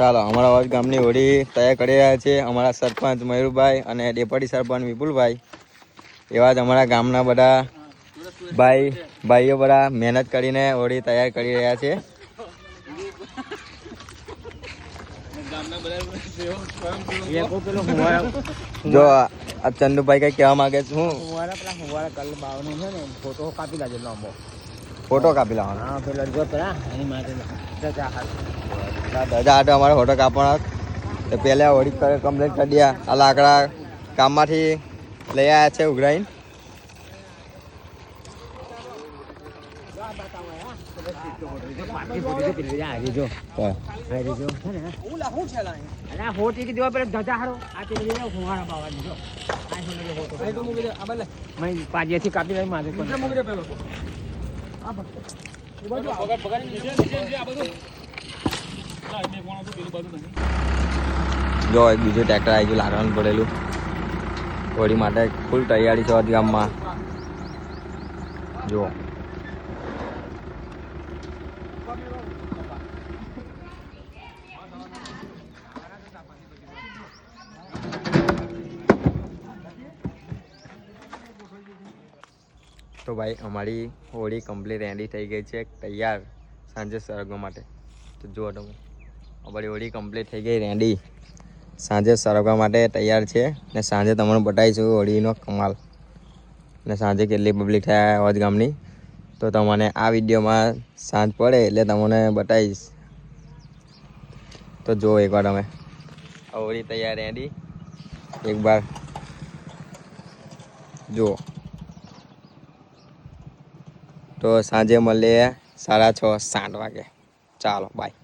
ચાલો અમારા અવાજ ગામની હોળી તૈયાર કરી રહ્યા છે અમારા સરપંચ મયુરભાઈ અને ડેપ્યુટી સરપંચ વિપુલભાઈ. એવા જ અમારા ગામના બધા ભાઈઓ બધા મહેનત કરીને હોળી તૈયાર કરી રહ્યા છે. જો આ ચંદુભાઈ કઈ કહેવા માંગે છે? હું ફોટો કાપી લાવવાનો. અમારે ફોટો કાપવાનો તો પહેલા હોળી કમ્પ્લીટ કરી દયા. આ લાકડા કામમાંથી લઈ આવ્યા છે ઉઘરાઈને. જો એક બીજું ટ્રેક્ટર આવી ગયું લાકડાનું પડેલું. હોળી માટે ફૂલ તૈયારી છે ગામમાં. જો તો ભાઈ અમારી હોળી કમ્પ્લીટ રેડી થઈ ગઈ છે, તૈયાર સાંજે સરગવા માટે. તો જુઓ તમે અમારી હોળી કમ્પ્લીટ થઈ ગઈ રેડી, સાંજે સરગવા માટે તૈયાર છે. ને સાંજે તમને બતાવીશું હોળીનો કમાલ. ને સાંજે કેટલી પબ્લિક થાય અવાજ ગામની તો તમને આ વિડીયોમાં સાંજ પડે એટલે તમને બતાવીશ. તો જુઓ એકવાર તમે હોળી તૈયાર રેડી એકવાર જુઓ. તો સાંજે મળીએ 6:30-7 વાગે. ચાલો બાય.